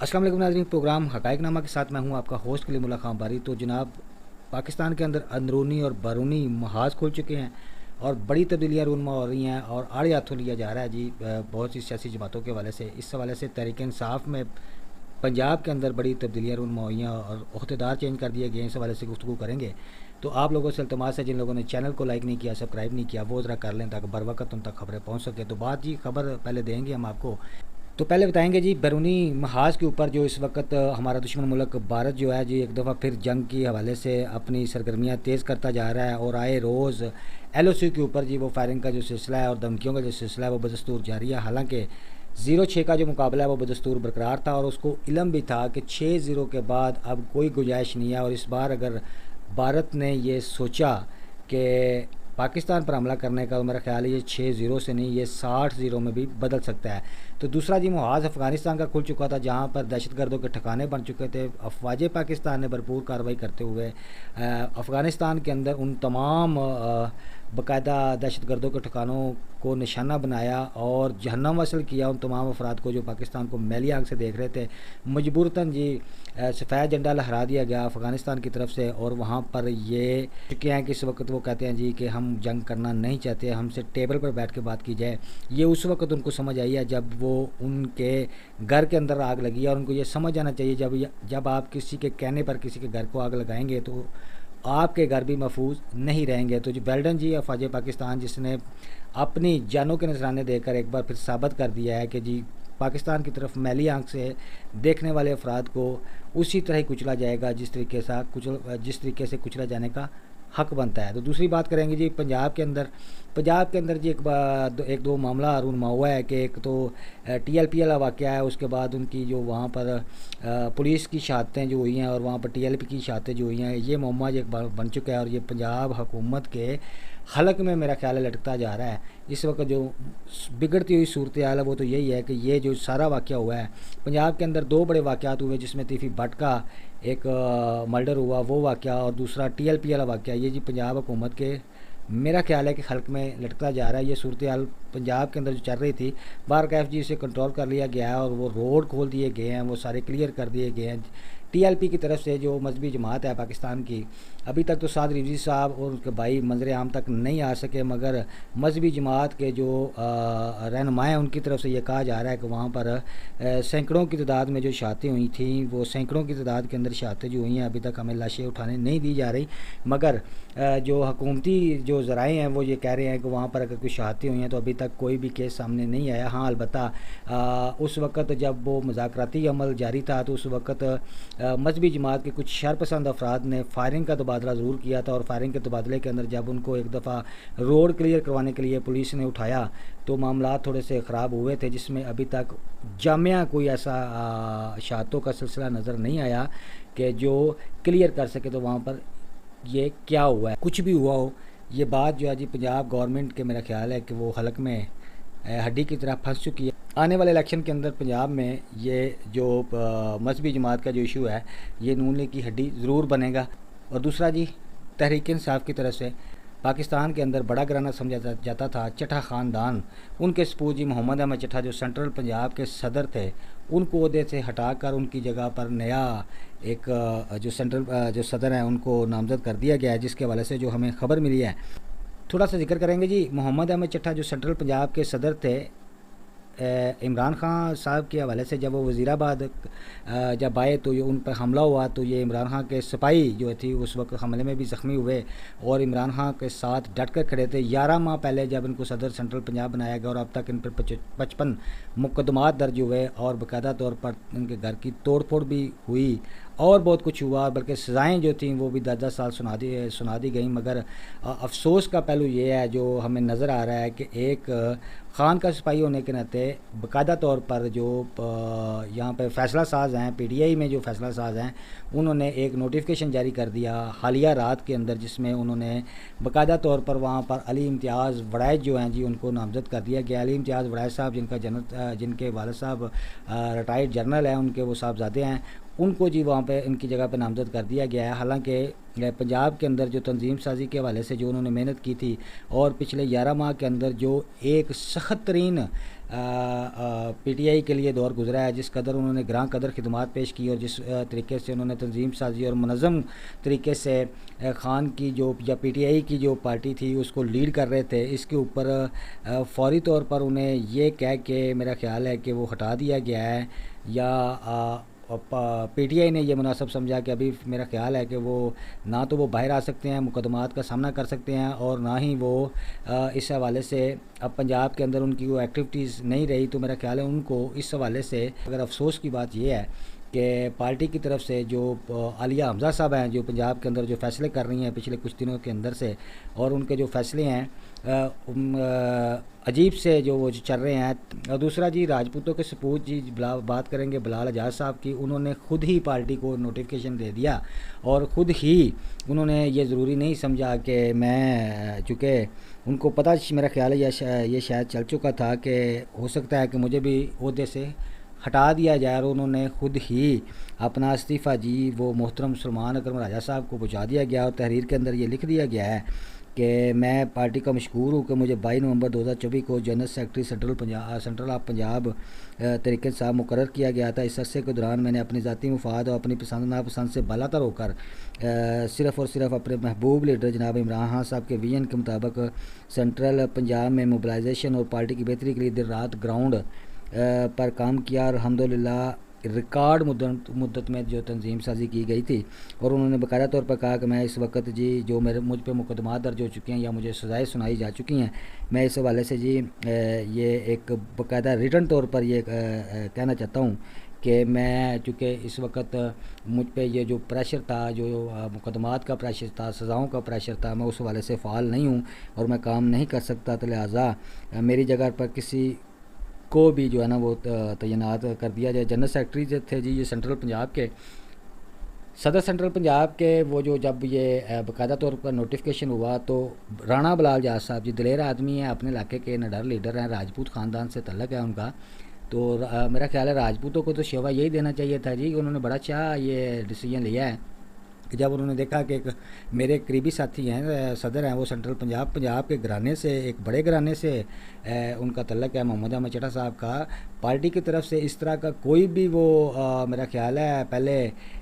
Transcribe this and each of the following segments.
अस्सलाम वालेकुम नाज़रीन, प्रोग्राम हक़ाइक़नामा के साथ मैं हूं आपका होस्ट कलीमुल्लाह खां बारी। तो जनाब, पाकिस्तान के अंदर अंदरूनी और बैरूनी महाज खुल चुके हैं और बड़ी तब्दीलियाँ रूनमा हो रही हैं और आड़े हाथों लिया जा रहा है जी बहुत सी सियासी जमातों के हवाले से। इस हवाले से तहरीक इंसाफ में पंजाब के अंदर बड़ी तब्दीलियाँ रूनमा हुई हैं और अहदेदार चेंज कर दिए गए हैं। इस हवाले से गुफ्तगू करेंगे। तो आप लोगों से इल्तमास है, जिन लोगों ने चैनल को लाइक नहीं किया, सब्सक्राइब नहीं किया, वो ज़रा कर लें ताकि बर वक्त उन तक खबरें पहुँच सके। तो बात जी खबर पहले देंगे हम आपको। तो पहले बताएंगे जी बैरूनी महाज के ऊपर जो इस वक्त हमारा दुश्मन मुल्क भारत जो है जी एक दफ़ा फिर जंग के हवाले से अपनी सरगर्मियाँ तेज़ करता जा रहा है और आए रोज़ LOC के ऊपर जी वो फायरिंग का जो सिलसिला है और धमकियों का जो सिलसिला है वो बदस्तूर जारी है। हालांकि 0-6 का जो मुकाबला है वो बदस्तूर बरकरार था और उसको इलम भी था कि 6-0 के बाद अब कोई गुंजाइश नहीं है। और इस बार अगर भारत ने ये सोचा कि पाकिस्तान पर हमला करने का, तो मेरा ख्याल है ये 6-0 से नहीं, ये 60-0 में भी बदल सकता है। तो दूसरा जी मुहाज अफ़गानिस्तान का खुल चुका था, जहाँ पर दहशतगर्दों के ठिकाने बन चुके थे। अफवाज पाकिस्तान ने भरपूर कार्रवाई करते हुए अफ़गानिस्तान के अंदर उन तमाम बाकायदा दहशतगर्दों के ठिकानों को निशाना बनाया और जहन्नम वसल किया उन तमाम अफराद को जो पाकिस्तान को मैली आंख से देख रहे थे। मजबूरतन जी सफ़ेद झंडा लहरा दिया गया अफ़गानिस्तान की तरफ से और वहाँ पर ये चुके हैं कि इस वक्त वो कहते हैं जी कि हम जंग करना नहीं चाहते, हमसे टेबल पर बैठ के बात की जाए। ये उस वक्त उनको समझ आई है जब वो उनके घर के अंदर आग लगी है और उनको ये समझ आना चाहिए जब आप किसी के कहने पर किसी के घर को आग लगाएंगे तो आपके घर भी महफूज नहीं रहेंगे। तो जी वेल्डन जी अफवाज पाकिस्तान, जिसने अपनी जानों के नजराने देकर एक बार फिर साबित कर दिया है कि जी पाकिस्तान की तरफ मैली आंख से देखने वाले अफराद को उसी तरह ही कुचला जाएगा जिस तरीके से कुचला जाने का हक बनता है। तो दूसरी बात करेंगे जी पंजाब के अंदर जी एक दो मामला रूनमा हुआ है कि एक तो TLP वाला वाक़या है, उसके बाद उनकी जो वहाँ पर पुलिस की शहादतें जो हुई हैं और वहाँ पर TLP की शहादतें जो हुई हैं, ये मामला एक बन चुका है और ये पंजाब हुकूमत के हलक में मेरा ख्याल है लटकता जा रहा है। इस वक्त जो बिगड़ती हुई सूरत हाल है वो तो यही है कि ये जो सारा वाक़या हुआ है पंजाब के अंदर, दो बड़े वाक़यात हुए जिसमें तीफी भट्ट का एक मर्डर हुआ वो वाक़या और दूसरा TLP वाला वाक़या, ये जी पंजाब हुकूमत के मेरा ख्याल है कि हल्क में लटकता जा रहा है। ये सूरत हाल पंजाब के अंदर जो चल रही थी, बारकैफ जी से कंट्रोल कर लिया गया है और वो रोड खोल दिए गए हैं, वो सारे क्लियर कर दिए गए हैं। TLP की तरफ से जो मजहबी जमात है पाकिस्तान की, अभी तक तो साद रिजवी साहब और उनके भाई मंजर आम तक नहीं आ सके, मगर मजहबी जमात के जो रहनुमा हैं उनकी तरफ से ये कहा जा रहा है कि वहाँ पर सैकड़ों की तादाद में जो शहादतें हुई थी, वो सैकड़ों की तादाद के अंदर शहादतें जो हुई हैं अभी तक हमें लाशें उठाने नहीं दी जा रही, मगर जो हुकूमती जो ज़राए हैं वो ये कह रहे हैं कि वहाँ पर अगर कोई शहादतें हुई हैं तो अभी तक कोई भी केस सामने नहीं आया। हाँ, अलबत्ता उस वक़्त जब वो मुज़ाकराती अमल जारी था तो उस वक़्त मजहबी जमात के कुछ शरपसंद अफराद ने फायरिंग का तबादला ज़रूर किया था और फायरिंग के तबादले के अंदर जब उनको एक दफ़ा रोड क्लियर करवाने के लिए पुलिस ने उठाया तो मामला थोड़े से ख़राब हुए थे, जिसमें अभी तक जामिया कोई ऐसा शहादतों का सिलसिला नज़र नहीं आया कि जो क्लियर कर सके तो वहाँ पर ये क्या हुआ है। कुछ भी हुआ हो, ये बात जो है जी पंजाब गवर्नमेंट के मेरा ख्याल है कि वो हलक में हड्डी की तरह फंस चुकी है। आने वाले इलेक्शन के अंदर पंजाब में ये जो मजहबी जमात का जो इशू है ये नून लीग की हड्डी ज़रूर बनेगा। और दूसरा जी तहरीक इंसाफ की तरफ से पाकिस्तान के अंदर बड़ा घराना समझा जाता था चट्ठा ख़ानदान, उनके सपूत जी मोहम्मद अहमद चट्ठा जो सेंट्रल पंजाब के सदर थे, उनको ओहदे से हटाकर उनकी जगह पर नया एक जो सेंट्रल जो सदर हैं उनको नामज़द कर दिया गया है, जिसके हवाले से जो हमें ख़बर मिली है थोड़ा सा जिक्र करेंगे जी। मोहम्मद अहमद चट्ठा जो सेंट्रल पंजाब के सदर थे, इमरान खान साहब के हवाले से जब वो वज़ीराबाद जब आए तो ये उन पर हमला हुआ तो ये इमरान खान के सिपाही जो थी उस वक्त हमले में भी ज़ख्मी हुए और इमरान खान के साथ डट कर खड़े थे। 11 माह पहले जब इनको सदर सेंट्रल पंजाब बनाया गया और अब तक इन पर 55 मुकदमात दर्ज हुए और बाकायदा तौर पर इनके घर की तोड़ फोड़ भी हुई और बहुत कुछ हुआ, बल्कि सज़ाएँ जो थी वो भी 10-10 साल सुना दी गई। मगर अफसोस का पहलू ये है जो हमें नज़र आ रहा है कि एक ख़ान का सिपाही होने के नाते बाकायदा तौर पर जो यहाँ पे फ़ैसला साज हैं, PTI में जो फ़ैसला साज हैं, उन्होंने एक नोटिफिकेशन जारी कर दिया हालिया रात के अंदर, जिसमें उन्होंने बाकायदा तौर पर वहाँ पर अली इम्तियाज़ वड़ैच जो हैं जी उनको नामज़द कर दिया गया। अली इम्तियाज़ वड़ैच साहब जिनके वालिद साहब रिटायर्ड जनरल हैं, उनके वो साहबजादे हैं, उनको जी वहाँ पे इनकी जगह पे नामज़द कर दिया गया है। हालांकि पंजाब के अंदर जो तंजीम साजी के हवाले से जो उन्होंने मेहनत की थी और पिछले 11 माह के अंदर जो एक सख्त तरीन पीटीआई के लिए दौर गुजरा है, जिस कदर उन्होंने ग्रां कदर खिदमात पेश की और जिस तरीके से उन्होंने तंजीम साजी और मुनज़्ज़म तरीके से ख़ान की जो या पीटीआई की जो पार्टी थी उसको लीड कर रहे थे, इसके ऊपर फौरी तौर पर उन्हें ये कह के मेरा ख्याल है कि वो हटा दिया गया है, या पीटीआई ने ये मुनासिब समझा कि अभी मेरा ख्याल है कि वो ना तो वो बाहर आ सकते हैं, मुकदमात का सामना कर सकते हैं, और ना ही वो इस हवाले से अब पंजाब के अंदर उनकी वो एक्टिविटीज़ नहीं रही। तो मेरा ख्याल है उनको इस हवाले से अगर अफसोस की बात ये है कि पार्टी की तरफ से जो आलिया हमज़ा साहब हैं, जो पंजाब के अंदर जो फ़ैसले कर रही हैं पिछले कुछ दिनों के अंदर से, और उनके जो फ़ैसले हैं अजीब से जो वो चल रहे हैं। और दूसरा जी, राजपूतों के सपूत जी बात करेंगे बिलाल हजाज साहब की, उन्होंने खुद ही पार्टी को नोटिफिकेशन दे दिया और ख़ुद ही उन्होंने ये ज़रूरी नहीं समझा कि मैं, चूँकि उनको पता मेरा ख्याल है ये शायद चल चुका था कि हो सकता है कि मुझे भी ओहदे से हटा दिया जाए, और उन्होंने ख़ुद ही अपना इस्तीफ़ा जी वो मोहतरम सलमान अकरम राजा साहब को पहुँचा दिया गया। और तहरीर के अंदर ये लिख दिया गया है कि मैं पार्टी का मशकूर हूँ कि मुझे 22 नवंबर 2024 को general secretary central of Punjab तरीक़त साहब मुकर्रर किया गया था। इस अरसे के दौरान मैंने अपनी ज़ाती मुफाद और अपनी पसंद नापसंद से बालातर होकर सिर्फ़ और सिर्फ अपने महबूब लीडर जनाब इमरान खान साहब के विजन के मुताबिक सेंट्रल पंजाब में मोबिलाइजेशन और पार्टी की बेहतरी के लिए दिन रात ग्राउंड पर काम किया, और अल्हम्दुलिल्लाह रिकॉर्ड मुद्दत में जो तंजीम साजी की गई थी। और उन्होंने बाकायदा तौर पर कहा कि मैं इस वक्त जी जो मुझ पे मुकदमा दर्ज हो चुके हैं या मुझे सज़ाएँ सुनाई जा चुकी हैं, मैं इस हवाले से जी ये एक बाकायदा रिटन तौर पर ये कहना चाहता हूँ कि मैं, चूँकि इस वक्त मुझ पे ये जो प्रेशर था, जो मुकदमात का प्रेशर था, सज़ाओं का प्रेशर था, मैं उस हवाले से फ़ाल नहीं हूँ और मैं काम नहीं कर सकता, तो लिहाजा मेरी जगह पर किसी को भी जो है ना वो तैनात कर दिया जाए। जनरल सेक्रेटरी जो थे जी ये सेंट्रल पंजाब के सदर सेंट्रल पंजाब के, वो जो जब ये बाकायदा तौर पर नोटिफिकेशन हुआ तो राणा बिलाल हजाज साहब जी दिलेर आदमी हैं, अपने इलाके के निडर लीडर हैं, राजपूत ख़ानदान से तल्लक है उनका। तो मेरा ख्याल है राजपूतों को तो शेवा यही देना चाहिए था जी। उन्होंने बड़ा अच्छा ये डिसीजन लिया है कि जब उन्होंने देखा कि एक मेरे करीबी साथी हैं, सदर हैं, वो सेंट्रल पंजाब के घराने से, एक बड़े घराने से उनका तल्लक है, मोहम्मद अहमद चट्टा साहब का, पार्टी की तरफ से इस तरह का कोई भी वो मेरा ख्याल है पहले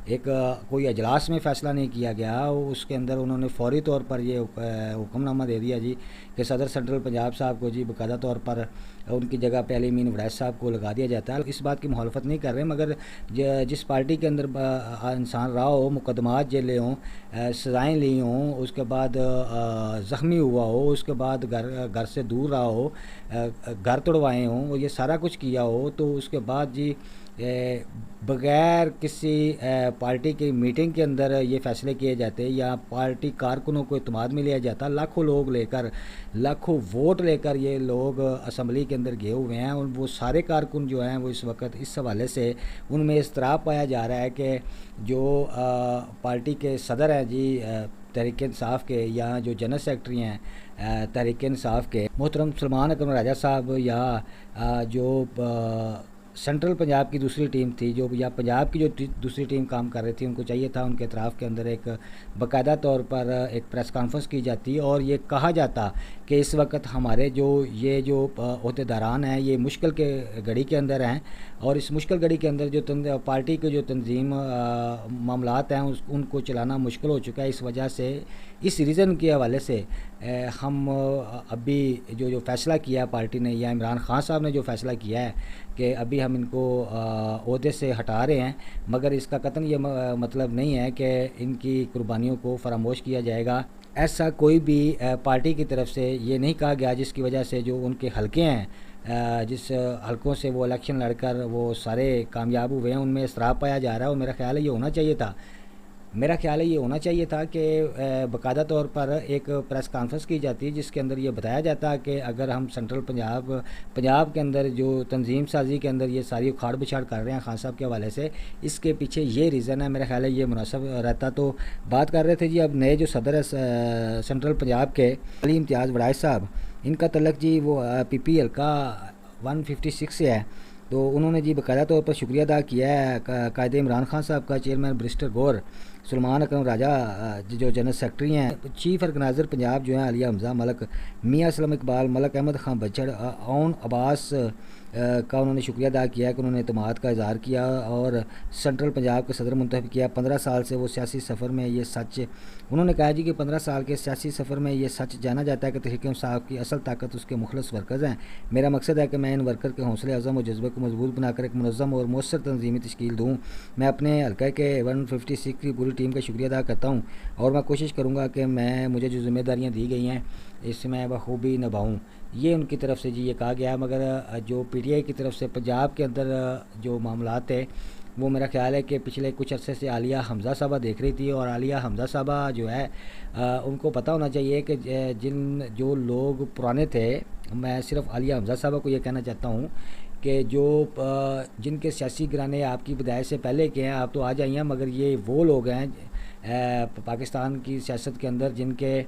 एक कोई अजलास में फ़ैसला नहीं किया गया। उसके अंदर उन्होंने फौरी तौर पर ये हुक्मनामा दे दिया जी कि सदर सेंट्रल पंजाब साहब को जी बाकायदा तौर पर उनकी जगह पे अली अमीन वड़ैच साहब को लगा दिया जाता है। इस बात की मुखालफत नहीं कर रहे, मगर जिस पार्टी के अंदर इंसान रहा हो, मुकदमात जेलें हों, सज़ाएँ ली हों, उसके बाद ज़ख्मी हुआ हो, उसके बाद घर से दूर रहा हो, घर तोड़वाए हों, ये सारा कुछ किया हो, तो उसके बाद जी बग़ैर किसी पार्टी की मीटिंग के अंदर ये फ़ैसले किए जाते या पार्टी कारकुनों को इत्मीनान में लिया जाता। लाखों लोग लेकर, लाखों वोट लेकर ये लोग असम्बली के अंदर गए हुए हैं, और वो सारे कारकुन जो हैं वो इस वक्त इस हवाले से उनमें इज़्तिराब पाया जा रहा है कि जो पार्टी के सदर हैं जी तहरीक इंसाफ के, या जो जनरल सेक्रेटरी हैं तहरीक इंसाफ के मोहतरम सलमान अकरम राजा साहब, या जो सेंट्रल पंजाब की दूसरी टीम थी, जो या पंजाब की जो दूसरी टीम काम कर रही थी, उनको चाहिए था उनके इतराफ़ के अंदर एक बाकायदा तौर पर एक प्रेस कॉन्फ्रेंस की जाती और ये कहा जाता कि इस वक्त हमारे ये जो अहदेदारान हैं ये मुश्किल के घड़ी के अंदर हैं, और इस मुश्किल घड़ी के अंदर जो पार्टी के जो तंजीम मामलात हैं उनको चलाना मुश्किल हो चुका है। इस वजह से इस रीज़न के हवाले से हम अभी जो फ़ैसला किया पार्टी ने, या इमरान खान साहब ने जो फ़ैसला किया है कि अभी हम इनको ओहदे से हटा रहे हैं, मगर इसका कतन ये मतलब नहीं है कि इनकी कुर्बानियों को फरामोश किया जाएगा। ऐसा कोई भी पार्टी की तरफ से ये नहीं कहा गया, जिसकी वजह से जो उनके हलके हैं, जिस हलकों से वो इलेक्शन लड़कर वो सारे कामयाब हुए हैं, उनमें इसराफ पाया जा रहा है। और मेरा ख्याल है ये होना चाहिए था कि बाकायदा तौर पर एक प्रेस कॉन्फ्रेंस की जाती जिसके अंदर ये बताया जाता कि अगर हम सेंट्रल पंजाब के अंदर जो तंजीम साजी के अंदर ये सारी उखाड़ बिछाड़ कर रहे हैं खान साहब के हवाले से, इसके पीछे ये रीज़न है। मेरा ख्याल है ये मुनासिब रहता। तो बात कर रहे थे जी अब नए जो सदर है सेंट्रल पंजाब के अली इम्तियाज़ वड़ैच साहब, इनका तल्लक जी वो PPL का 156 से है। तो उन्होंने जी बाकायदा तौर पर शुक्रिया अदा किया है कायदे इमरान खान साहब का, चेयरमैन बैरिस्टर गौर, सलमान अकरम राजा जो जनरल सेक्रेटरी हैं, चीफ ऑर्गेनाइज़र पंजाब जो हैं आलिया हमज़ा मलक, मियाँ असलम इकबाल, मलक अहमद खान बच्चड़, ओन अब्बास का उन्होंने शुक्रिया अदा किया कि उन्होंने एतमाद का इज़हार किया और सेंट्रल पंजाब के सदर मुंतखब किया। 15 साल से वो सियासी सफ़र में ये सच, उन्होंने कहा जी कि 15 साल के सियासी सफ़र में ये सच जाना जाता है कि तहरीक इंसाफ की असल ताकत उसके मुखलस वर्कर्स हैं। मेरा मकसद है कि मैं इन वर्कर के हौसले अज़म और जज्बे को मजबूत बनाकर एक मुनज़्ज़म और मौसर तंजीमी तश्कील दूँ। मैं अपने हल्के के 156 की पूरी टीम का शुक्रिया अदा करता हूँ और मैं कोशिश करूँगा कि मुझे जो ज़िम्मेदारियाँ दी गई हैं इसमें बखूबी निभाऊँ। ये उनकी तरफ से जी ये कहा गया है। मगर जो पीटीआई की तरफ से पंजाब के अंदर जो मामलात है वो मेरा ख्याल है कि पिछले कुछ अरसे से आलिया हमज़ा साहबा देख रही थी, और आलिया हमज़ा साहबा जो है उनको पता होना चाहिए कि जो लोग पुराने थे, मैं सिर्फ आलिया हमज़ा साहबा को ये कहना चाहता हूँ कि जो जिनके सियासी घराने आपकी विदाई से पहले के हैं, आप तो आ जाइए, मगर ये वो लोग हैं पाकिस्तान की सियासत के अंदर जिनके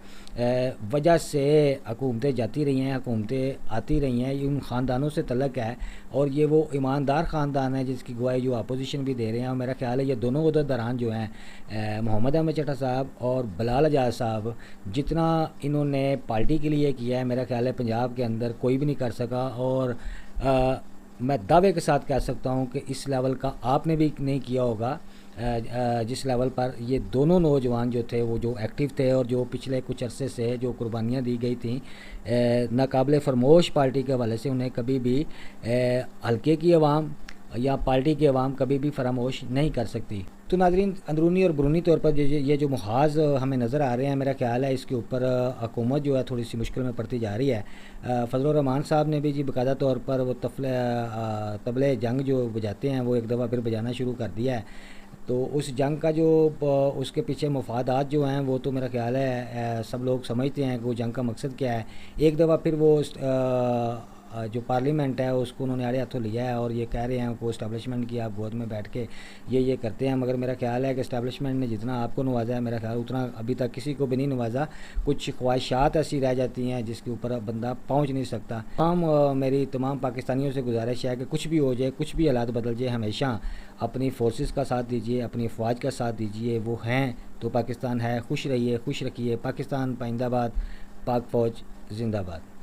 वजह से हुकूमतें जाती रही हैं, हुकूमतें आती रही हैं, ये उन ख़ानदानों से तल्लक़ है और ये वो ईमानदार ख़ानदान है जिसकी गवाही जो अपोजिशन भी दे रहे हैं। और मेरा ख्याल है ये दोनों उहदेदारान जो हैं मोहम्मद अहमद चट्टा साहब और बिलाल आज़ाद साहब, जितना इन्होंने पार्टी के लिए किया है मेरा ख्याल है पंजाब के अंदर कोई भी नहीं कर सका। और मैं दावे के साथ कह सकता हूँ कि इस लेवल का आपने भी नहीं किया होगा जिस लेवल पर ये दोनों नौजवान जो थे वो जो एक्टिव थे और जो पिछले कुछ अरसे से जो कुर्बानियाँ दी गई थी नाकाबिले फरमोश पार्टी के हवाले से, उन्हें कभी भी हल्के की आवाम या पार्टी की आवाम कभी भी फरामोश नहीं कर सकती। तो नाज़रीन, अंदरूनी और बैरूनी तौर पर ये जो मुहाज़ हमें नज़र आ रहे हैं, मेरा ख्याल है इसके ऊपर हुकूमत जो है थोड़ी सी मुश्किल में पड़ती जा रही है। फजलुर रहमान साहब ने भी जी बाकायदा तौर पर वो तबले जंग जो बजाते हैं वो एक दफ़ा फिर बजाना शुरू कर दिया है। तो उस जंग का जो उसके पीछे मफादात जो हैं वो तो मेरा ख्याल है सब लोग समझते हैं कि वो जंग का मकसद क्या है। एक दफ़ा फिर वो जो पार्लियामेंट है उसको उन्होंने आड़े हाथों लिया है और ये कह रहे हैं को इस्टेब्लिशमेंट की आप गोद में बैठ के ये करते हैं। मगर मेरा ख्याल है कि इस्टेब्लिशमेंट ने जितना आपको नवाजा है मेरा ख्याल उतना अभी तक किसी को भी नहीं नवाजा। कुछ ख्वाहिशात ऐसी रह जाती हैं जिसके ऊपर बंदा पहुंच नहीं सकता। मेरी तमाम पाकिस्तानियों से गुजारिश है कि कुछ भी हो जाए, कुछ भी हालात बदल जाए, हमेशा अपनी फोर्सेस का साथ दीजिए, अपनी फ़ौज का साथ दीजिए। वो हैं तो पाकिस्तान है। खुश रहिए, खुश रखिए। पाकिस्तान पाइंदाबाद, पाक फ़ौज जिंदाबाद।